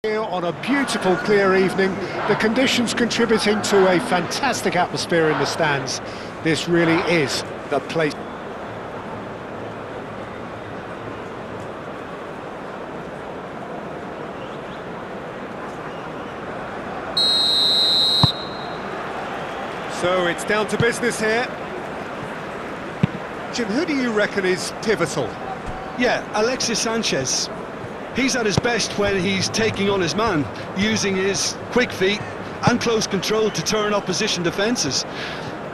Here on a beautiful clear evening, the conditions contributing to a fantastic atmosphere in the stands. This really is the place. So it's down to business here. Jim, who do you reckon is pivotal? Yeah, Alexis Sanchez. He's at his best when he's taking on his man, using his quick feet and close control to turn opposition defences.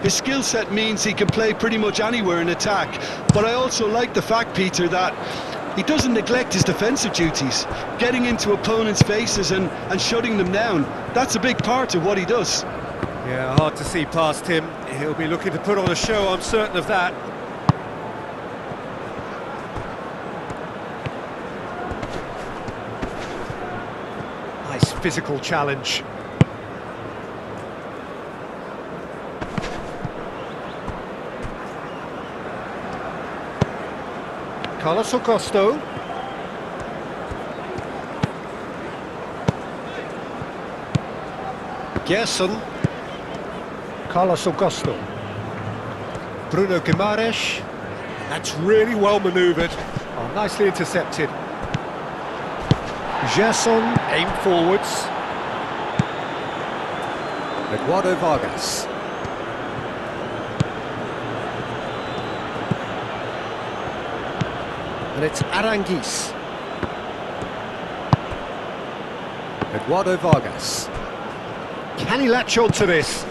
His skill set means he can play pretty much anywhere in attack, but I also like the fact, Peter, that he doesn't neglect his defensive duties. Getting into opponents' faces and shutting them down, that's a big part of what he does. Yeah, hard to see past him. He'll be looking to put on a show, I'm certain of that. Nice physical challenge. Carlos Augusto. Gerson. Carlos Augusto. Bruno Guimaraes. That's really well manoeuvred. Oh, nicely intercepted. Gerson, aim forwards. Eduardo Vargas. And it's Aranguiz. Eduardo Vargas. Can he latch on to this?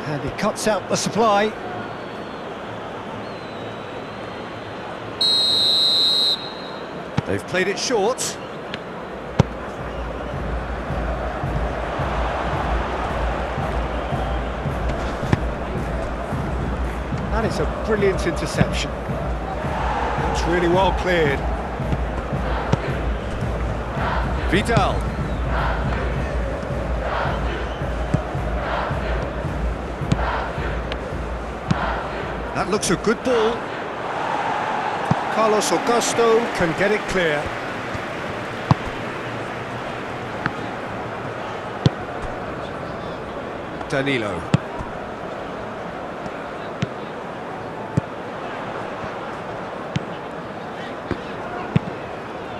And he cuts out the supply. They've played it short. That is a brilliant interception. It's really well cleared. Vidal. That looks a good ball. Carlos Augusto can get it clear. Danilo.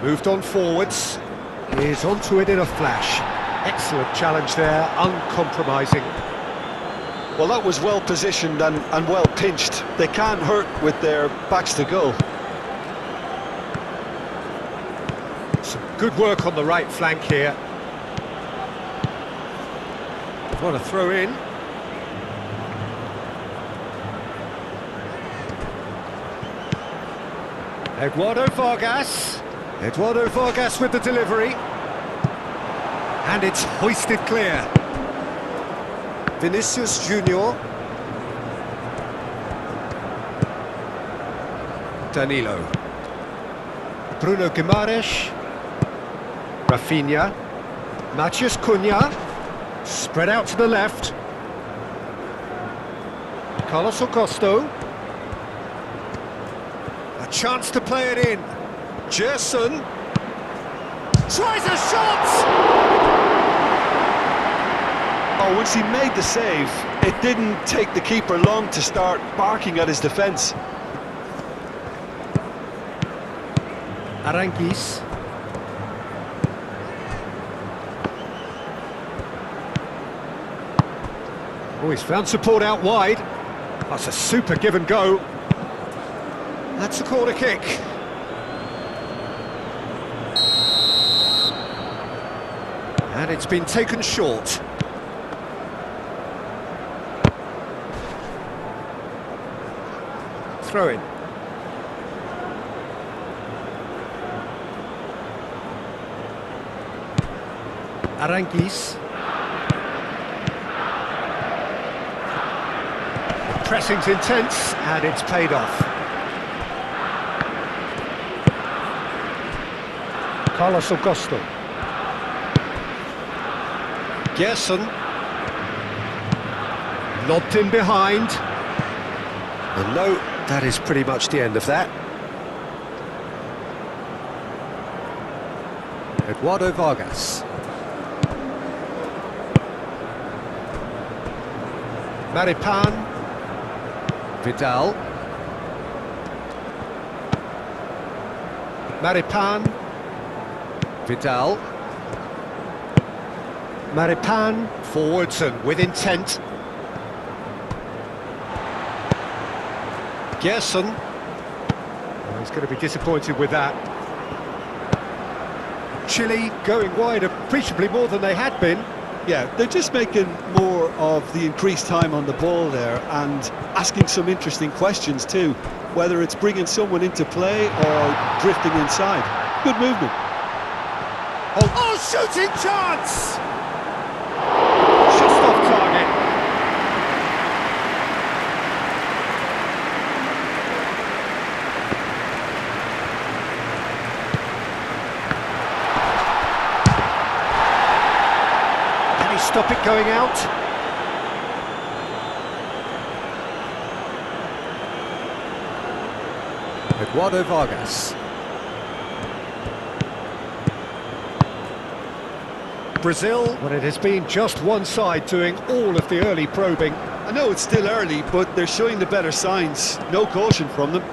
Moved on forwards. He's onto it in a flash. Excellent challenge there, uncompromising. Well, that was well positioned and well pinched. They can't hurt with their backs to goal. Some good work on the right flank here. Want to throw in. Eduardo Vargas. Eduardo Vargas with the delivery. And it's hoisted clear. Vinicius Junior. Danilo. Bruno Guimaraes. Rafinha. Matheus Cunha. Spread out to the left. Carlos Augusto. A chance to play it in. Gerson. Tries a shot! Oh, once he made the save, it didn't take the keeper long to start barking at his defence. Aranguiz. Oh, he's found support out wide. That's a super give and go. That's a corner kick. And it's been taken short. Throw in. Aranguiz. The pressing's intense and it's paid off. Carlos Augusto. Gerson. Lobbed in behind. And no, that is pretty much the end of that. Eduardo Vargas. Maripan. Vidal. Maripan. Vidal. Maripan. Forwards and with intent. Gerson. Oh, he's going to be disappointed with that. Chile going wide appreciably more than they had been. Yeah, they're just making more of the increased time on the ball there and asking some interesting questions too, whether it's bringing someone into play or drifting inside. Good movement. Oh, shooting chance! Just off target. Stop it going out. Eduardo Vargas. Brazil, well, it has been just one side doing all of the early probing. I know it's still early, but they're showing the better signs. No caution from them.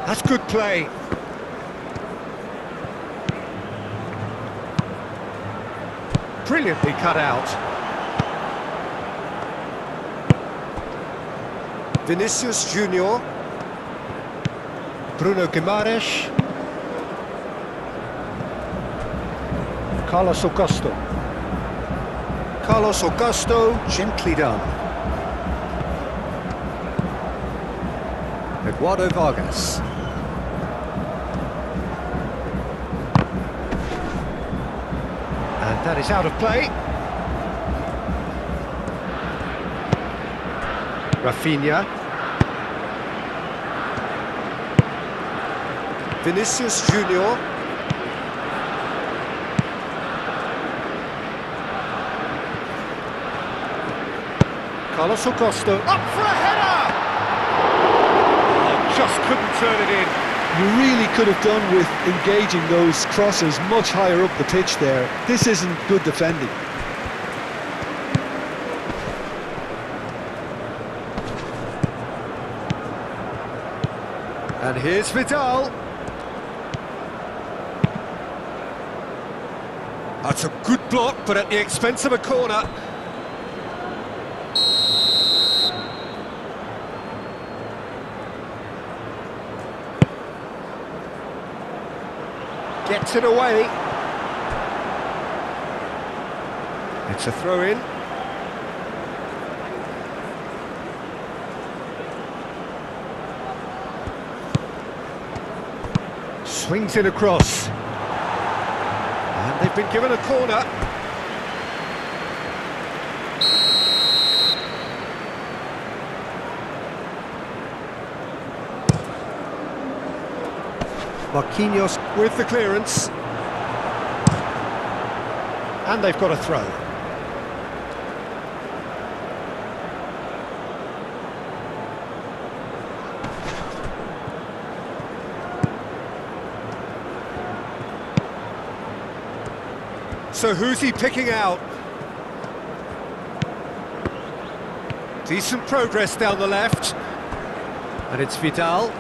That's good play. Brilliantly cut out. Vinicius Junior. Bruno Guimaraes. Carlos Augusto. Carlos Augusto, gently done. Eduardo Vargas. And that is out of play. Rafinha. Vinicius Junior. Carlos Augusto. Up for a header! Oh, just couldn't turn it in. You really could have done with engaging those crosses much higher up the pitch there. This isn't good defending. And here's Vidal. That's a good block, but at the expense of a corner. Gets it away. It's a throw-in. Swings it across. And they've been given a corner. Marquinhos with the clearance. And they've got a throw. So who's he picking out? Decent progress down the left. And it's Vidal.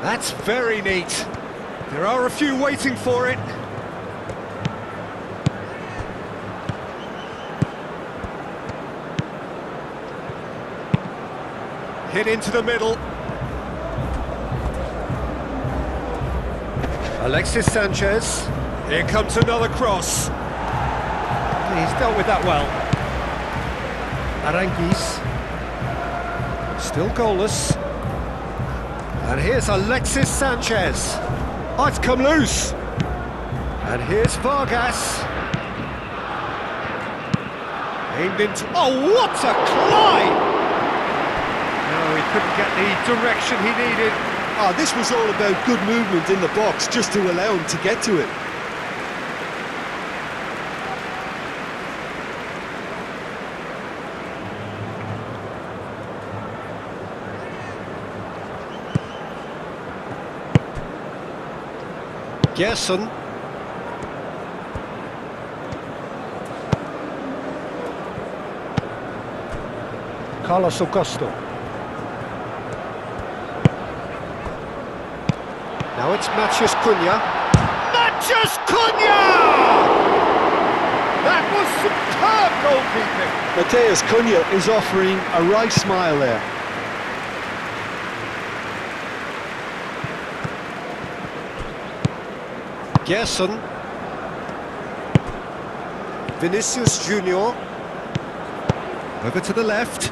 That's very neat. There are a few waiting for it. Hit into the middle. Alexis Sanchez. Here comes another cross. He's dealt with that well. Aranguiz. Still goalless. And here's Alexis Sanchez. Oh, it's come loose. And here's Vargas. Aimed into... Oh, what a climb! No, he couldn't get the direction he needed. Oh, this was all about good movement in the box, just to allow him to get to it. Gerson. Carlos Augusto. Now it's Matheus Cunha. Matheus Cunha! That was superb goalkeeping. Matheus Cunha is offering a right smile there. Gerson. Vinicius Junior. Over to the left.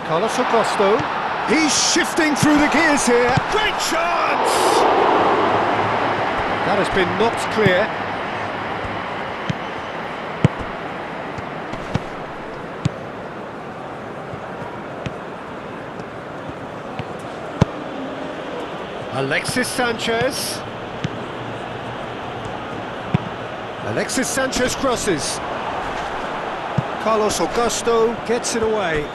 Carlos Augusto. He's shifting through the gears here. Great chance! That has been knocked clear. Alexis Sanchez. Alexis Sanchez crosses. Carlos Augusto gets it away.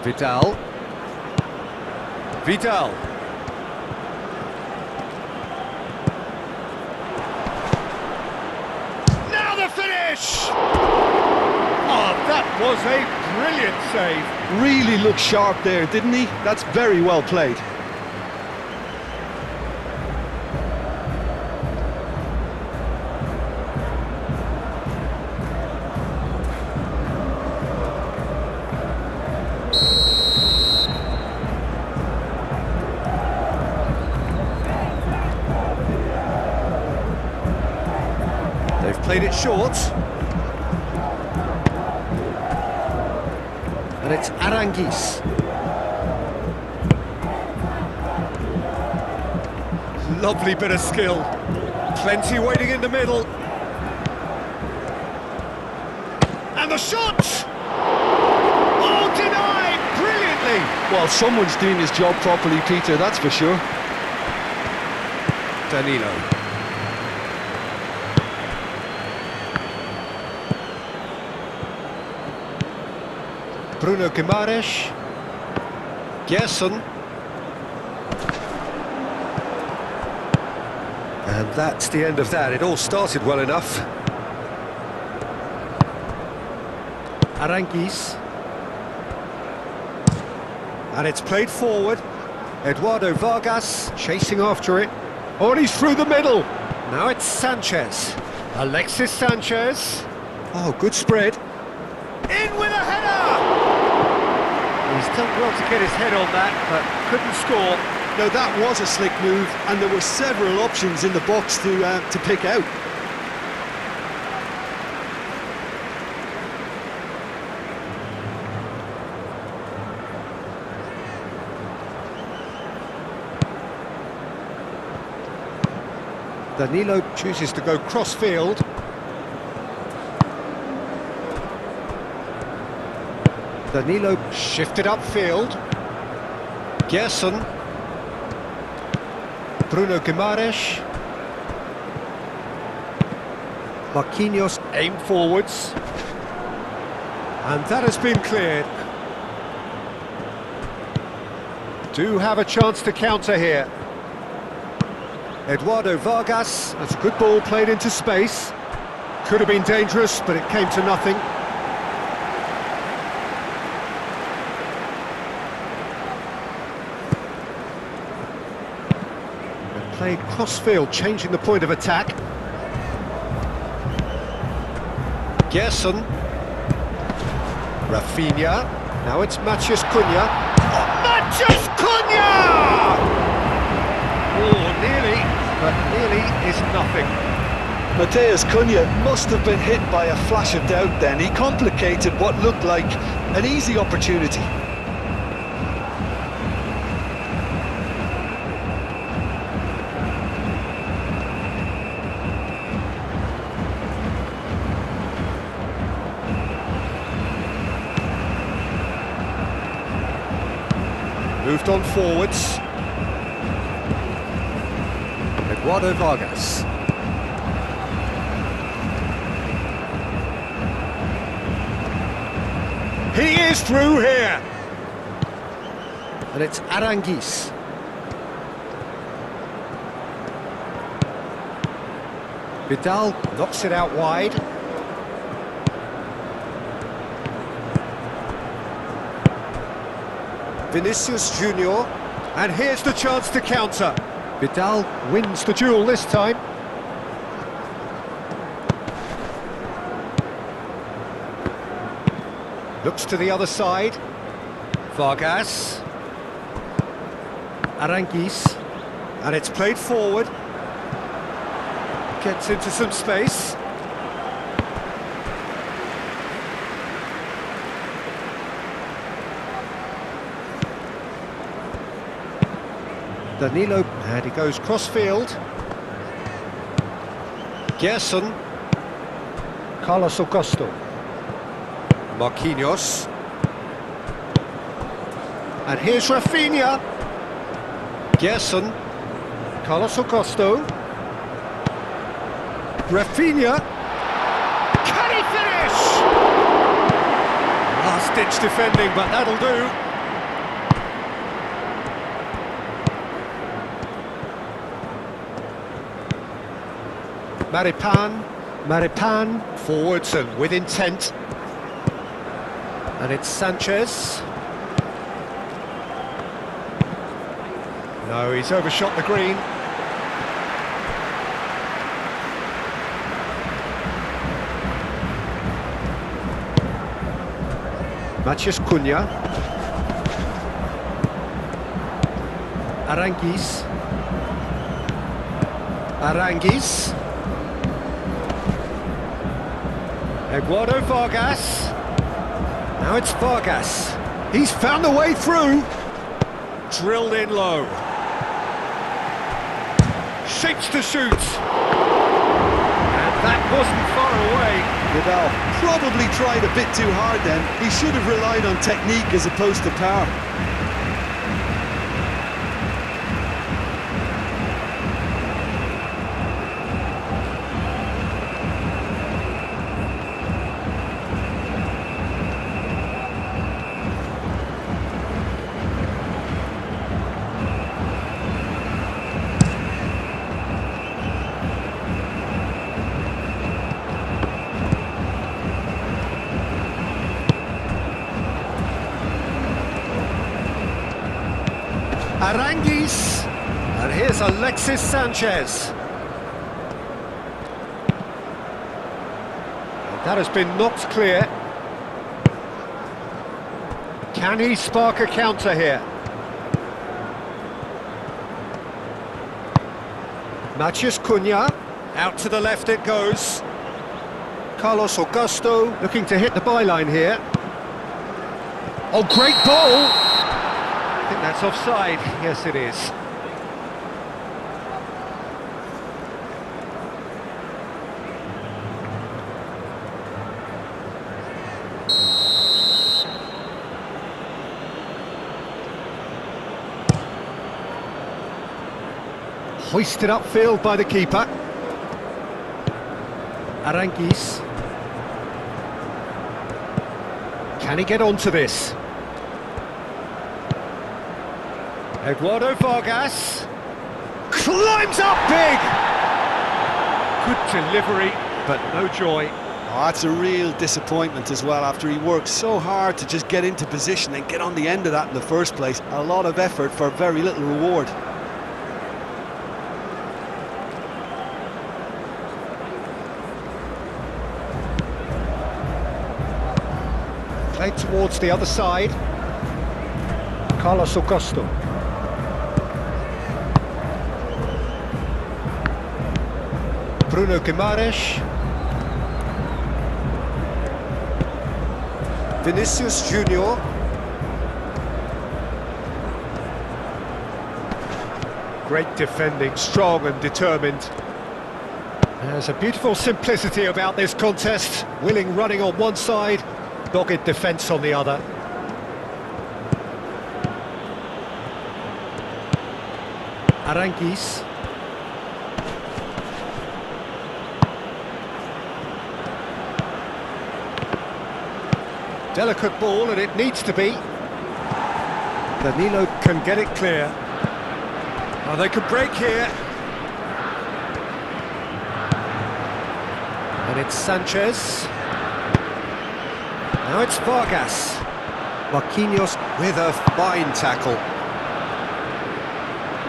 Vidal. Vidal. Now the finish! Oh, that was a brilliant save. Really looked sharp there, didn't he? That's very well played. They've played it short. And it's Aranguiz. Lovely bit of skill. Plenty waiting in the middle. And the shot! Oh, denied! Brilliantly! Well, someone's doing his job properly, Peter, that's for sure. Danilo. Bruno Guimaraes. Gerson. And that's the end of that. It all started well enough. Aranguiz. And it's played forward. Eduardo Vargas chasing after it. Oh, and he's through the middle. Now it's Sanchez. Alexis Sanchez. Oh, good spread. In with a header! He's done well to get his head on that, but couldn't score. No, that was a slick move, and there were several options in the box to pick out. Danilo chooses to go cross-field. Danilo shifted upfield. Gerson. Bruno Guimaraes. Marquinhos aim forwards. And that has been cleared. Do have a chance to counter here. Eduardo Vargas, that's a good ball played into space. Could have been dangerous, but it came to nothing. They played cross-field, changing the point of attack. Gerson. Rafinha. Now it's Matheus Cunha. Oh, Matheus Cunha! Oh, nearly, but nearly is nothing. Matheus Cunha must have been hit by a flash of doubt then. He complicated what looked like an easy opportunity. Moved on forwards. Eduardo Vargas. He is through here. And it's Aranguiz. Vidal knocks it out wide. Vinicius Junior. And here's the chance to counter. Vidal wins the duel this time. Looks to the other side. Vargas. Aranguiz. And it's played forward. Gets into some space. Danilo, and he goes cross-field. Gerson. Carlos Augusto. Marquinhos. And here's Rafinha. Gerson. Carlos Augusto. Rafinha. Can he finish? Last-ditch defending, but that'll do. Maripan, forwards and with intent. And it's Sanchez. No, he's overshot the green. Matheus Cunha. Aranguiz. Eduardo Vargas. Now it's Vargas. He's found a way through. Drilled in low. Shapes to shoot. And that wasn't far away. Vidal probably tried a bit too hard then. He should have relied on technique as opposed to power. Aranguiz, and here's Alexis Sanchez. And that has been knocked clear. Can he spark a counter here? Matheus Cunha, out to the left it goes. Carlos Augusto looking to hit the byline here. Oh, great ball! I think that's offside. Yes, it is. Hoisted upfield by the keeper. Aranguiz. Can he get onto this? Eduardo Vargas climbs up big. Good delivery, but no joy. Oh, that's a real disappointment as well, after he worked so hard to just get into position and get on the end of that in the first place. A lot of effort for very little reward. Played towards the other side. Carlos Augusto. Bruno Guimaraes. Vinicius Junior. Great defending, strong and determined. There's a beautiful simplicity about this contest. Willing running on one side, dogged defence on the other. Aranguiz. delicate ball, and it needs to be. Danilo can get it clear. Oh, they could break here. And it's Sanchez. Now it's Vargas. Marquinhos with a fine tackle.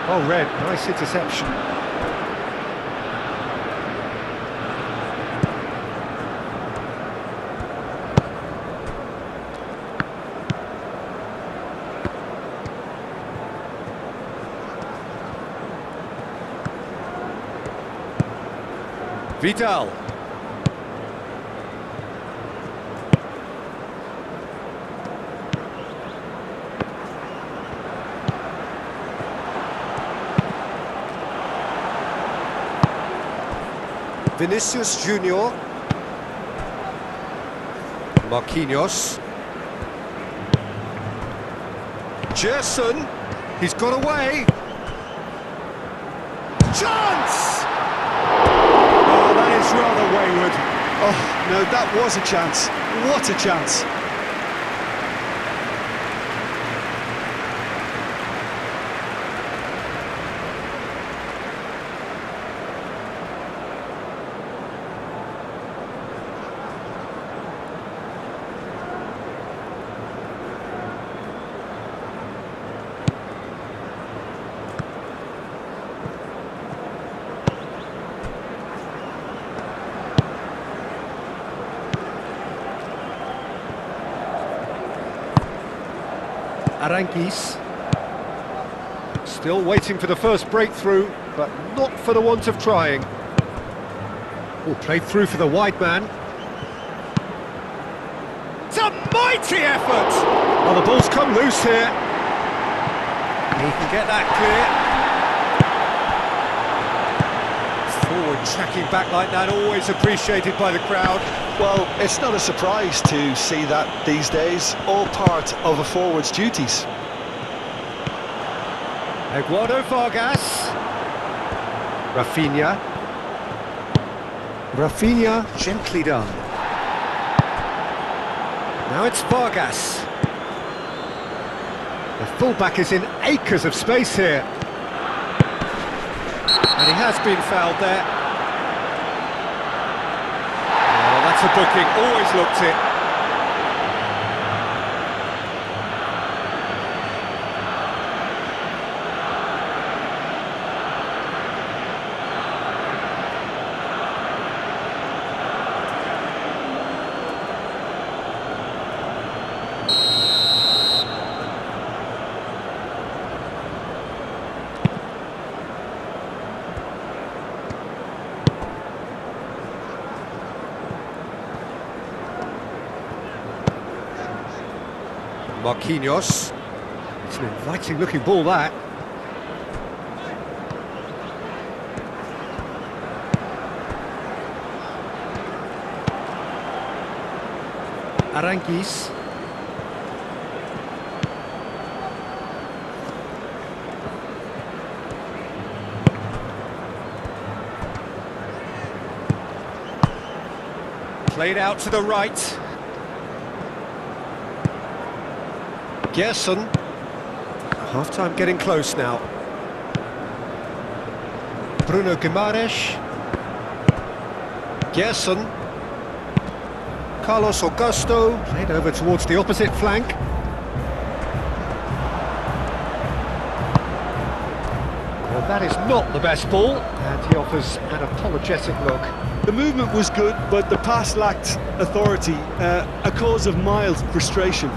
Oh, red, nice interception. Vidal. Vinicius Junior. Marquinhos. Gerson. He's got away. Chance! Oh, that is rather wayward. Oh, no, that was a chance. What a chance. Aranguis. Still waiting for the first breakthrough, but not for the want of trying. Oh, played through for the wide man. It's a mighty effort! Oh, the ball's come loose here. He can get that clear. Forward tracking back like that, always appreciated by the crowd. Well, it's not a surprise to see that these days, all part of a forward's duties. Eduardo Vargas. Rafinha. Rafinha, gently done. Now it's Vargas. The fullback is in acres of space here. And he has been fouled there. That's a booking, always looked it. Marquinhos. It's an inviting looking ball, that. Aranguis. Played out to the right. Gerson. Half-time getting close now. Bruno Guimaraes. Gerson. Carlos Augusto. Played over towards the opposite flank. Well, that is not the best ball, and he offers an apologetic look. The movement was good, but the pass lacked authority, a cause of mild frustration.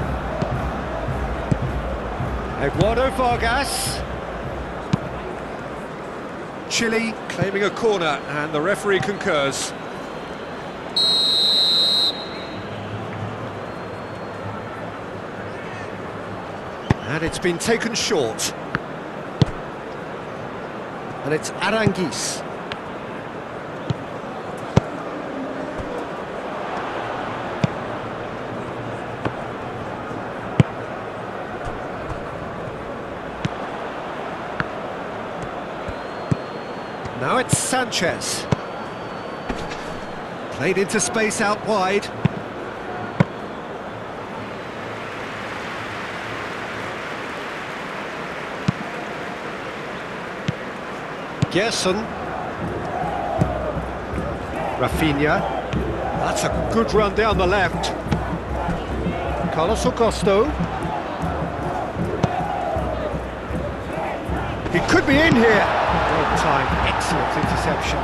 Eduardo Vargas. Chile claiming a corner, and the referee concurs. And it's been taken short. And it's Aranguis. Now it's Sanchez. Played into space out wide. Gerson. Rafinha. That's a good run down the left. Carlos Augusto. He could be in here. Well timed, excellent interception.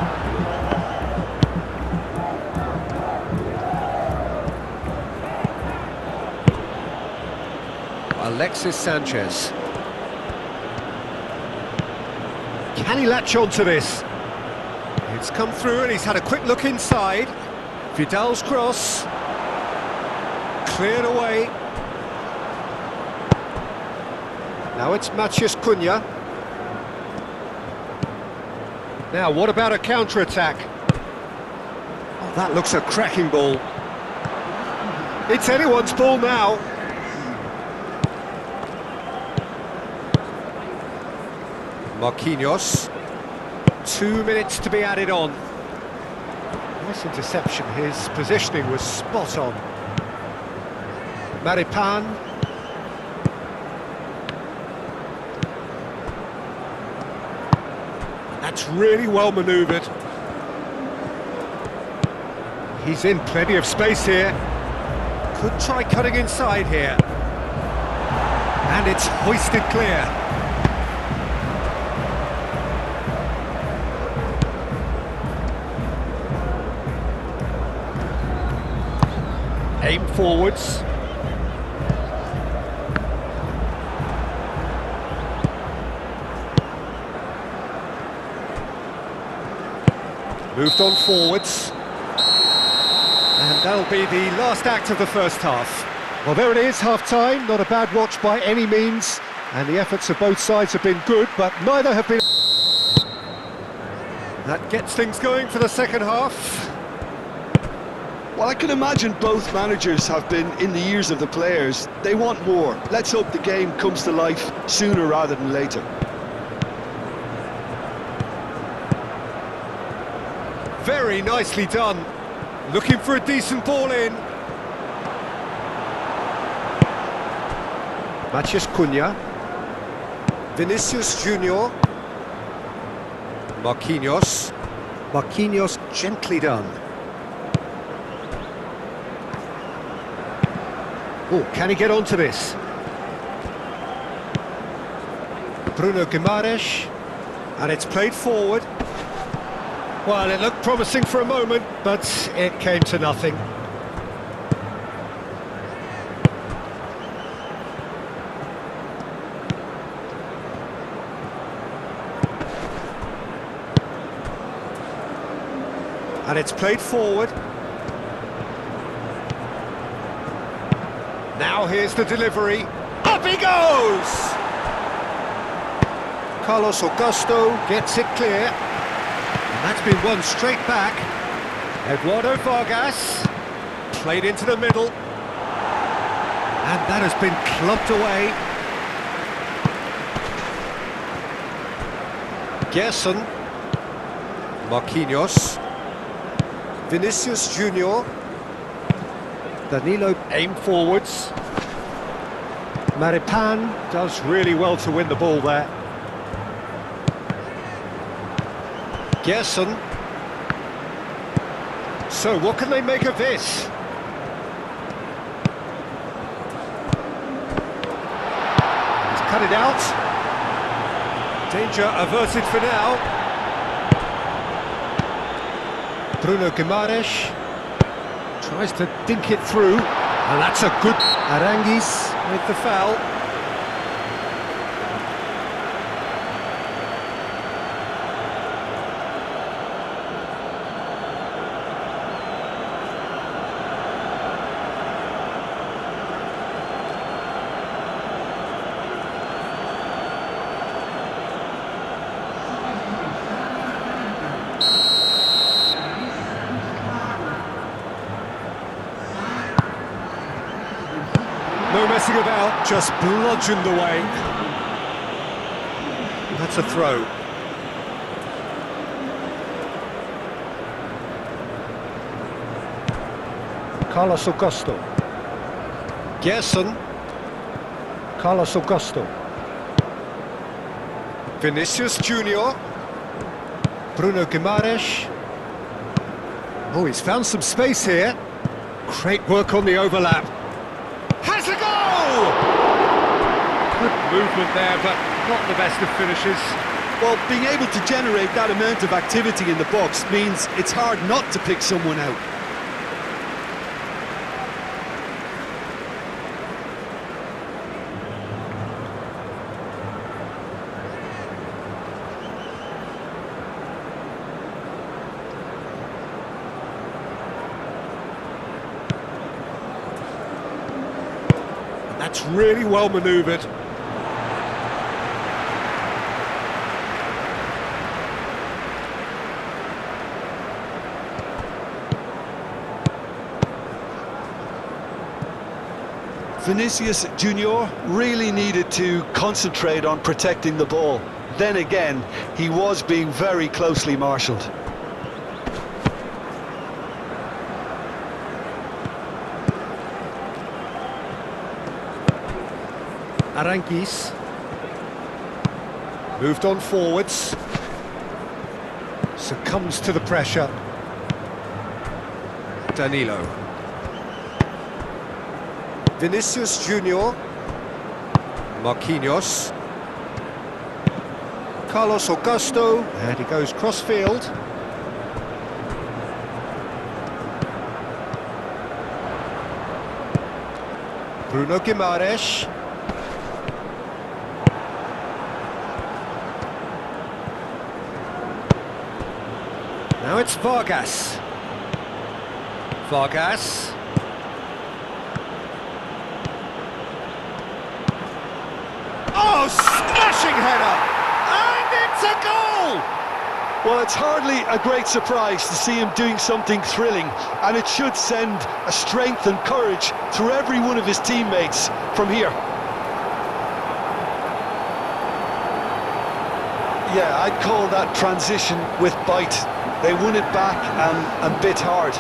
Alexis Sanchez. Can he latch on to this? It's come through and he's had a quick look inside. Vidal's cross. Cleared away. Now it's Matheus Cunha. Now, what about a counter-attack? Oh, that looks a cracking ball. It's anyone's ball now. Marquinhos. 2 minutes to be added on. Nice interception. His positioning was spot on. Maripan. That's really well manoeuvred. He's in plenty of space here. Could try cutting inside here. And it's hoisted clear. Aim forwards. Moved on forwards. And that'll be the last act of the first half. Well, there it is, half-time. Not a bad watch by any means. And the efforts of both sides have been good, but neither have been... That gets things going for the second half. Well, I can imagine both managers have been in the ears of the players. They want more. Let's hope the game comes to life sooner rather than later. Very nicely done. Looking for a decent ball in. Matheus Cunha. Vinicius Junior. Marquinhos. Marquinhos gently done. Oh, can he get onto this? Bruno Guimaraes. And it's played forward. Well, it looked promising for a moment, but it came to nothing. And it's played forward. Now here's the delivery. Up he goes! Carlos Augusto gets it clear. And that's been won straight back. Eduardo Vargas played into the middle. And that has been clubbed away. Gerson. Marquinhos. Vinicius Junior. Danilo aim forwards. Maripan does really well to win the ball there. Gerson. So what can they make of this? He's cut it out. Danger averted for now. Bruno Guimaraes tries to dink it through, and that's a good... Aranguis with the foul. No messing about, just bludgeoned away. That's a throw. Carlos Augusto. Gerson. Carlos Augusto. Vinicius Junior. Bruno Guimaraes. Oh, he's found some space here. Great work on the overlap. Has a goal! Good movement there, but not the best of finishes. Well, being able to generate that amount of activity in the box means it's hard not to pick someone out. That's really well manoeuvred. Vinicius Junior really needed to concentrate on protecting the ball. Then again, he was being very closely marshalled. Aranguiz. Moved on forwards. Succumbs to the pressure. Danilo. Vinicius Junior. Marquinhos. Carlos Augusto. And he goes cross-field. Bruno Guimaraes. Now it's Vargas. Vargas. Oh, smashing header! And it's a goal! Well, it's hardly a great surprise to see him doing something thrilling, and it should send a strength and courage through every one of his teammates from here. Yeah, I'd call that transition with bite. They won it back and bit hard.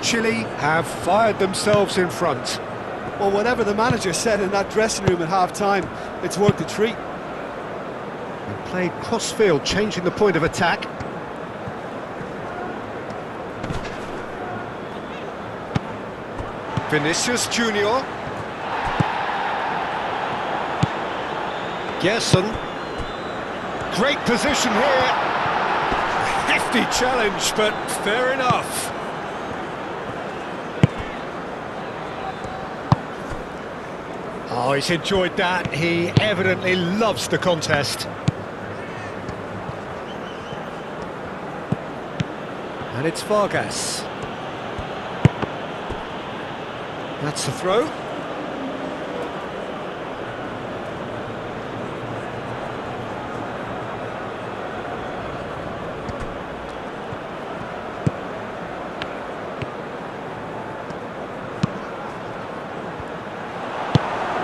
Chile have fired themselves in front. Well, whatever the manager said in that dressing room at half-time, it's worked a treat. They played cross-field, changing the point of attack. Vinicius Junior. Gerson. Great position here. Hefty challenge, but fair enough. Oh, he's enjoyed that. He evidently loves the contest. And it's Vargas. That's the throw.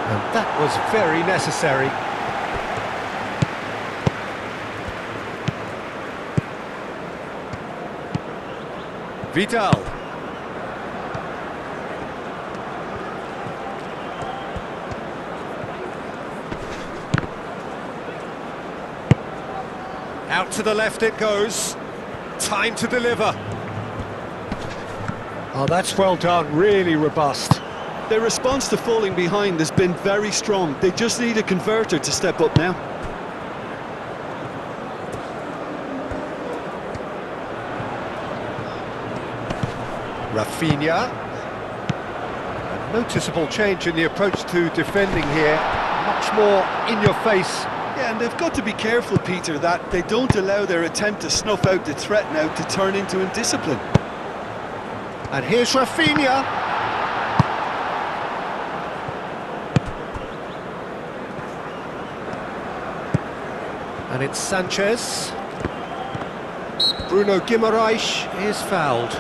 And that was very necessary. Vidal. Out to the left it goes. Time to deliver. Oh, that's well done, really robust. Their response to falling behind has been very strong. They just need a converter to step up now. Rafinha. A noticeable change in the approach to defending here. Much more in your face. Yeah, and they've got to be careful, Peter, that they don't allow their attempt to snuff out the threat now to turn into indiscipline. And here's Rafinha. And it's Sanchez. Bruno Guimaraes is fouled.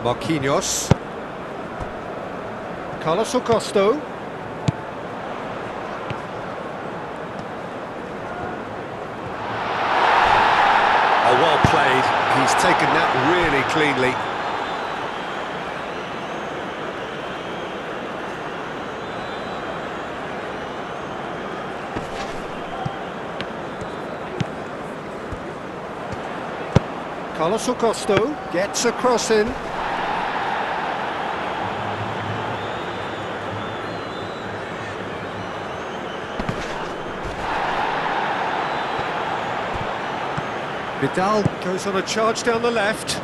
Marquinhos. Carlos Augusto. Oh, well played. He's taken that really cleanly. Carlos Augusto gets a cross in. Vidal goes on a charge down the left.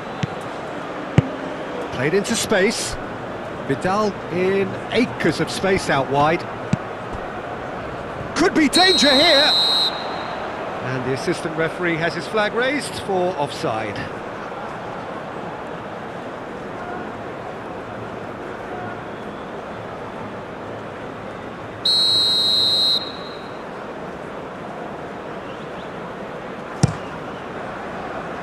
Played into space. Vidal in acres of space out wide. Could be danger here! And the assistant referee has his flag raised for offside.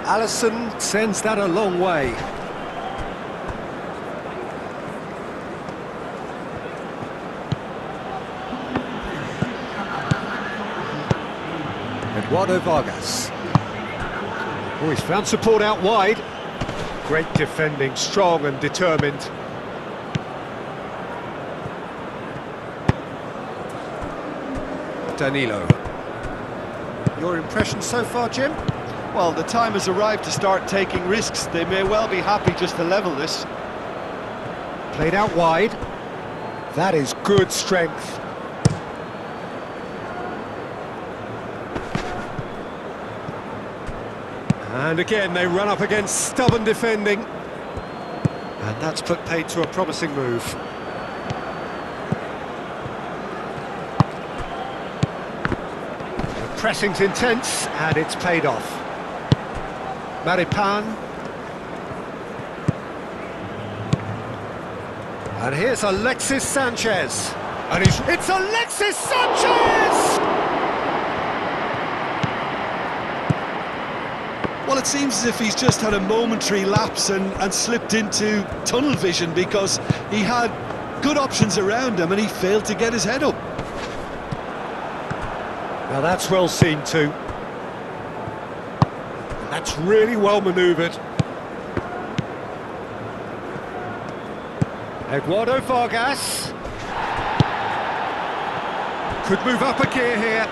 Alisson sends that a long way. Eduardo Vargas. Oh, he's found support out wide. Great defending, strong and determined. Danilo. Your impression so far, Jim? Well, the time has arrived to start taking risks. They may well be happy just to level this. Played out wide. That is good strength. And again, they run up against stubborn defending. And that's put paid to a promising move. The pressing's intense, and it's paid off. Maripan. And here's Alexis Sanchez. And it's Alexis Sanchez! Well, it seems as if he's just had a momentary lapse and slipped into tunnel vision, because he had good options around him and he failed to get his head up. Now that's well seen too. That's really well manoeuvred. Eduardo Vargas. Could move up a gear here.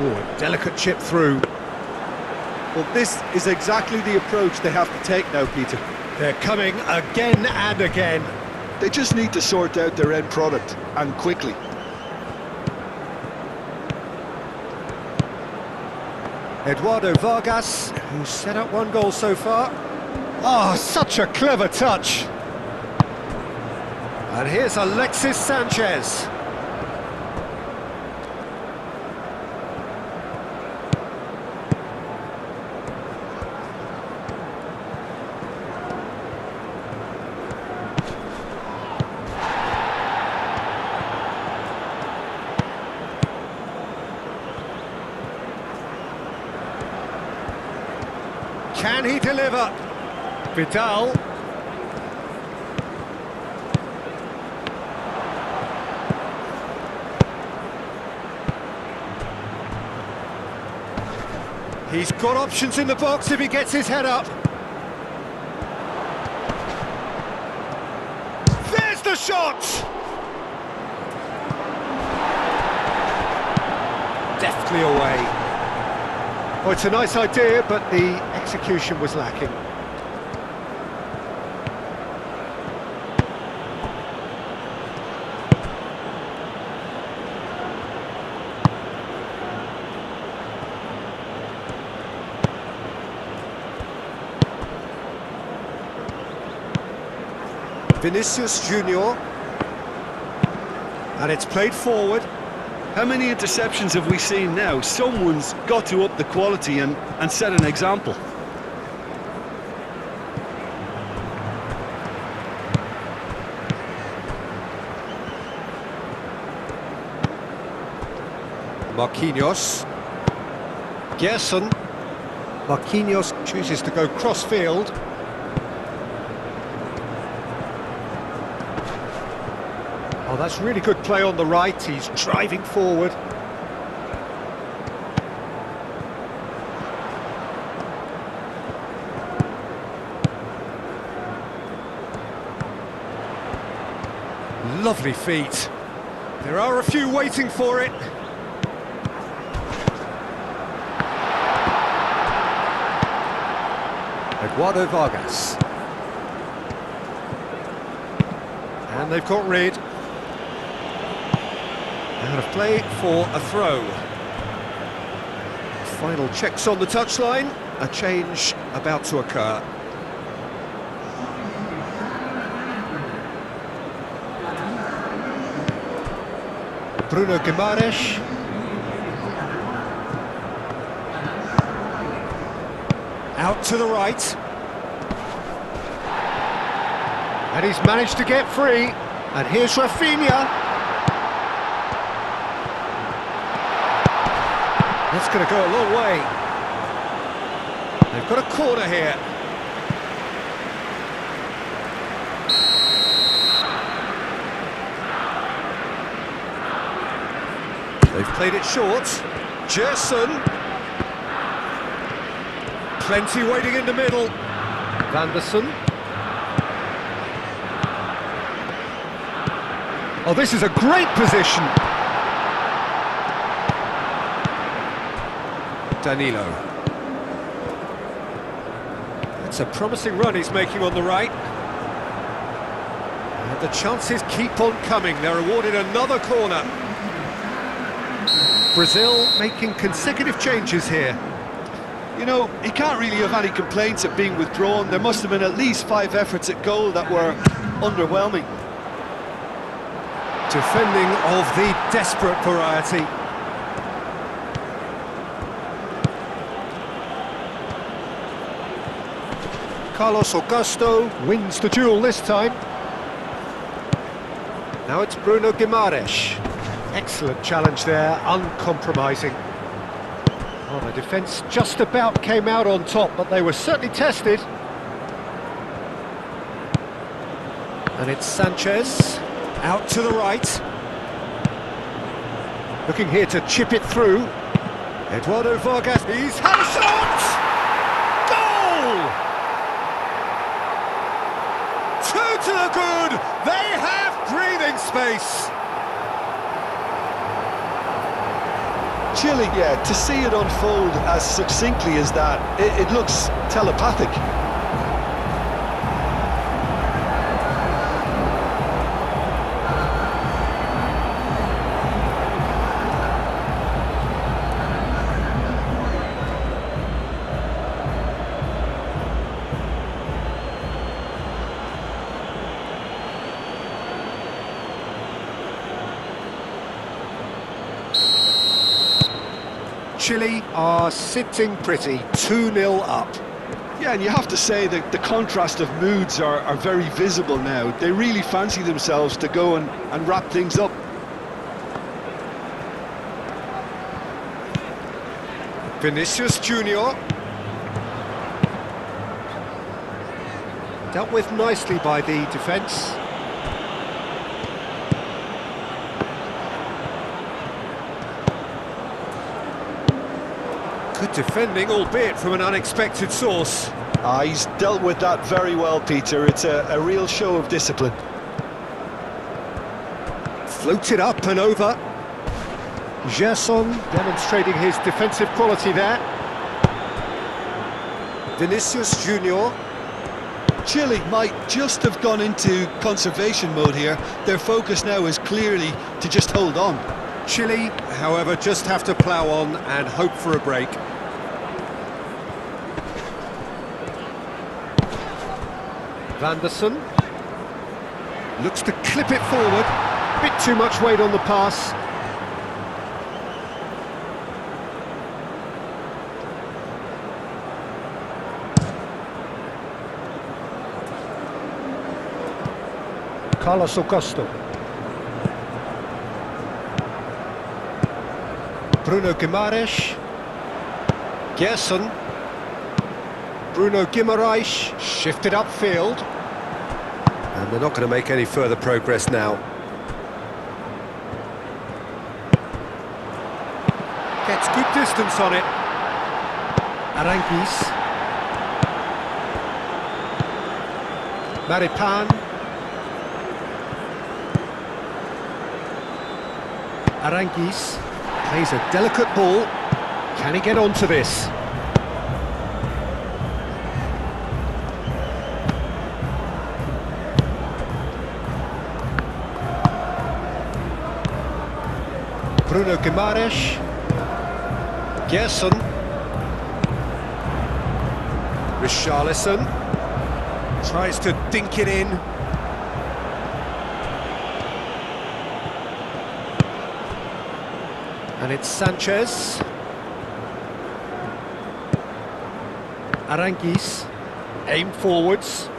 Oh, a delicate chip through. Well, this is exactly the approach they have to take now, Peter. They're coming again and again. They just need to sort out their end product, and quickly. Eduardo Vargas, who's set up one goal so far. Oh, such a clever touch. And here's Alexis Sanchez. Can he deliver? Vidal. He's got options in the box if he gets his head up. There's the shot! Deftly away. Oh, it's a nice idea, but the execution was lacking. Vinicius Junior. And it's played forward. How many interceptions have we seen now? Someone's got to up the quality and set an example. Marquinhos. Gerson. Marquinhos chooses to go cross-field. Oh, that's really good play on the right. He's driving forward. Lovely feet. There are a few waiting for it. Eduardo Vargas. And they've got rid. Out of play for a throw. Final checks on the touchline. A change about to occur. Bruno Guimaraes. Out to the right. And he's managed to get free. And here's Rafinha. That's going to go a long way. They've got a corner here. They've played it short. Gerson. Plenty waiting in the middle. Vanderson. Oh, this is a great position. Danilo. It's a promising run he's making on the right. And the chances keep on coming. They're awarded another corner. Brazil making consecutive changes here. You know, he can't really have any complaints at being withdrawn. There must have been at least 5 efforts at goal that were underwhelming. Defending of the desperate variety. Carlos Augusto wins the duel this time. Now it's Bruno Guimaraes. Excellent challenge there, uncompromising. Oh, the defence just about came out on top, but they were certainly tested. And it's Sanchez, out to the right. Looking here to chip it through. Eduardo Vargas, he's had a shot! Goal! 2 to the good, they have breathing space. Chile, yeah, to see it unfold as succinctly as that, it looks telepathic. Chile are sitting pretty, 2-0 up. Yeah, and you have to say that the contrast of moods are very visible now. They really fancy themselves to go and wrap things up. Vinicius Junior. Dealt with nicely by the defence. Good defending, albeit from an unexpected source. He's dealt with that very well, Peter. It's a real show of discipline. Floated up and over. Gerson demonstrating his defensive quality there. Vinicius Junior. Chile might just have gone into conservation mode here. Their focus now is clearly to just hold on. Chile, however, just have to plough on and hope for a break. Vanderson. Looks to clip it forward. Bit too much weight on the pass. Carlos Augusto. Bruno Guimaraes. Gerson. Bruno Guimaraes. Shifted upfield. And they're not going to make any further progress now. Gets good distance on it. Aranguis. Maripan. Aranguis plays a delicate ball. Can he get onto this? Bruno Guimaraes. Gerson. Richarlison tries to dink it in. And it's Sanchez. Aranguis. Aim forwards.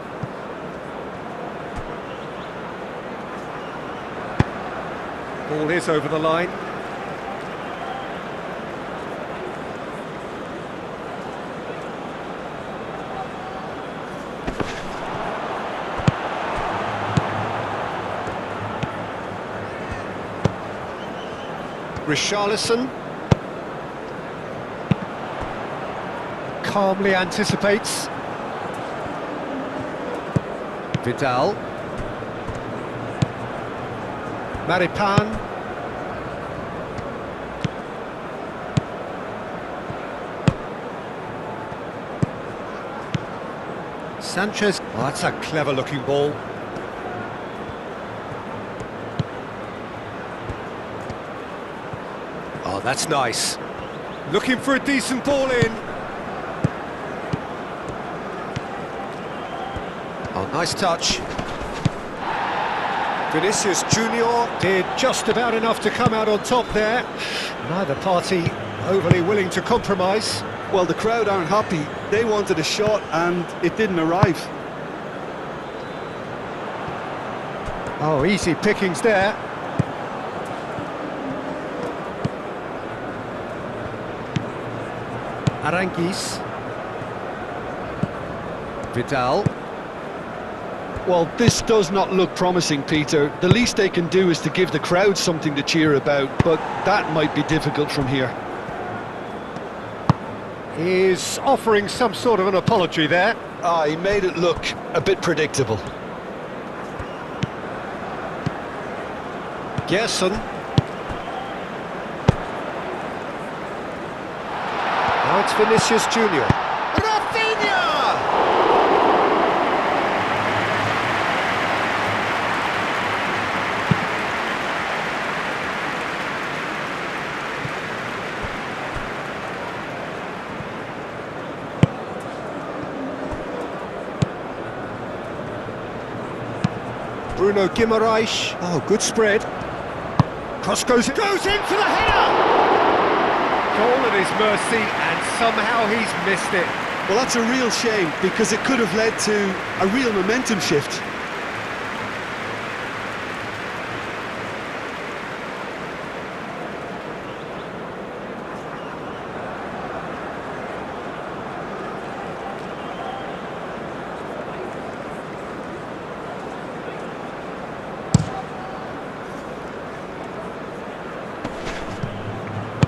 Ball is over the line. Richarlison calmly anticipates. Vidal. Maripan. Sanchez. Oh, that's a clever looking ball. Oh, that's nice. Looking for a decent ball in. Oh, nice touch. Vinicius Junior did just about enough to come out on top there. Neither party overly willing to compromise. Well, the crowd aren't happy. They wanted a shot and it didn't arrive. Oh, easy pickings there. Aranguis. Vidal. Well, this does not look promising, Peter. The least they can do is to give the crowd something to cheer about, but that might be difficult from here. He's offering some sort of an apology there. He made it look a bit predictable. Gerson. Now it's Vinicius Junior. Rafinha! Bruno Guimaraes. Oh, good spread. Cross goes in for the header! Goal at his mercy, and somehow he's missed it. Well, that's a real shame, because it could have led to a real momentum shift.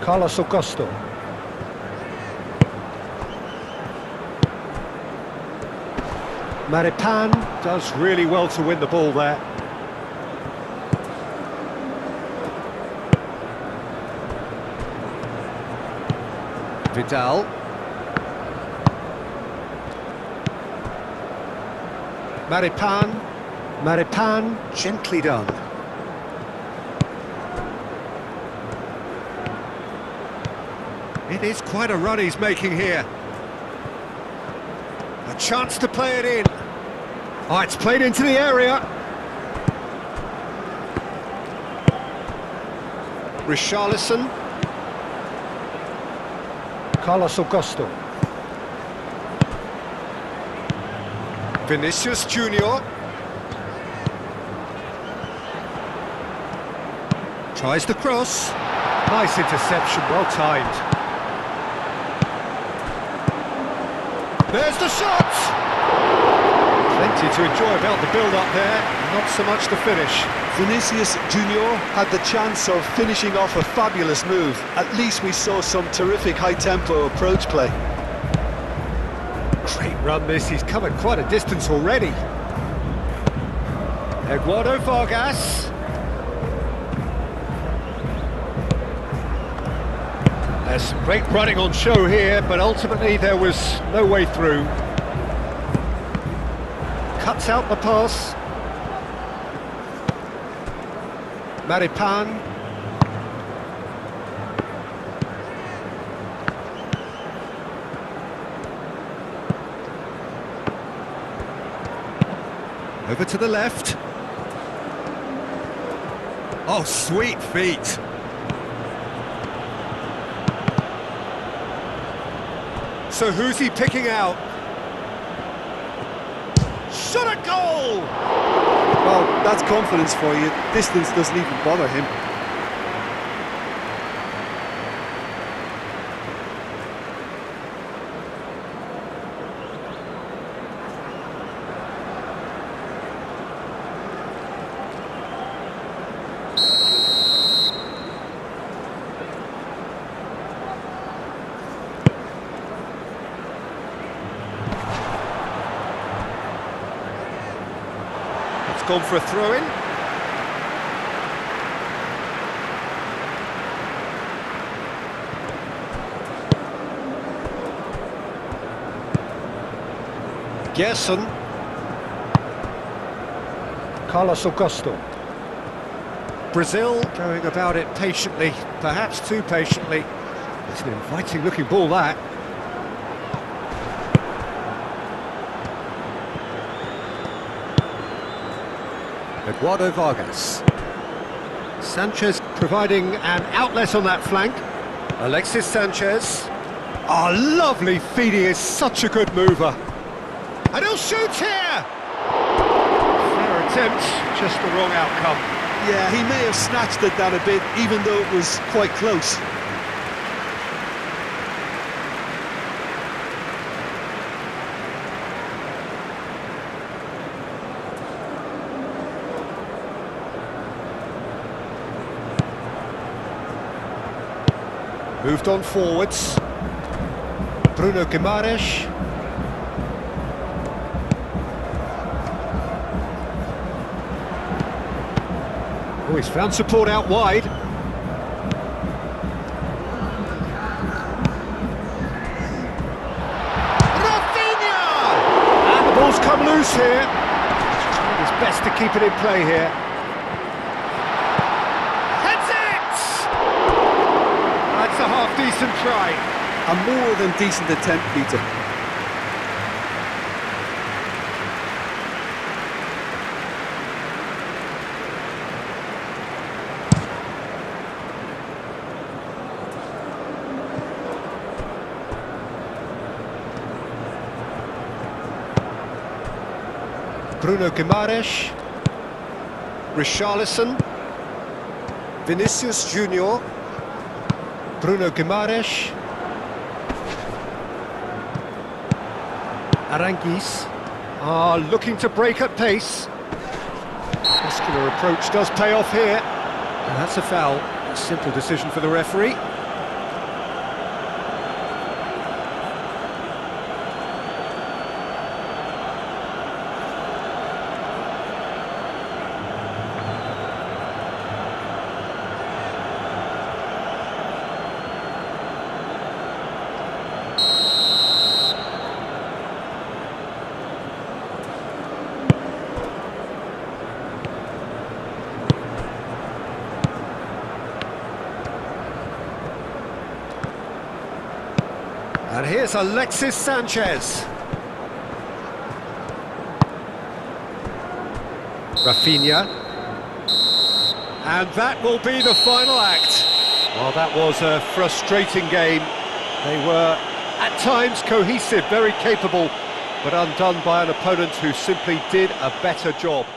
Carlos Augusto. Maripan does really well to win the ball there. Vidal. Maripan, gently done. It is quite a run he's making here. A chance to play it in. Oh, it's played into the area. Richarlison. Carlos Augusto. Vinicius Junior. Tries the cross. Nice interception, well timed. There's the shot! Plenty to enjoy about the build-up there, not so much the finish. Vinicius Junior had the chance of finishing off a fabulous move. At least we saw some terrific high-tempo approach play. Great run this, he's covered quite a distance already. Eduardo Vargas. There's some great running on show here, but ultimately there was no way through. Cuts out the pass. Maripan. Over to the left. Oh, sweet feet. So who's he picking out? Shot a goal! Well, that's confidence for you. Distance doesn't even bother him. Gone for a throw-in. Gerson. Carlos Augusto. Brazil going about it patiently, perhaps too patiently. It's an inviting looking ball, that. Eduardo Vargas. Sanchez providing an outlet on that flank. Alexis Sanchez. Oh, lovely feed, he is such a good mover. And he'll shoot here! Fair attempt, just the wrong outcome. Yeah, he may have snatched at that a bit, even though it was quite close. Moved on forwards. Bruno Guimaraes. Oh, he's found support out wide. Rafinha! And the ball's come loose here. He's trying his best to keep it in play here. That's a half-decent try. A more than decent attempt, Peter. Bruno Guimaraes. Richarlison. Vinicius Junior. Bruno Guimaraes. Aranguiz. Looking to break at pace. Muscular approach does pay off here. And that's a foul. A simple decision for the referee. And here's Alexis Sanchez. Rafinha. And that will be the final act. Well, that was a frustrating game. They were, at times, cohesive, very capable, but undone by an opponent who simply did a better job.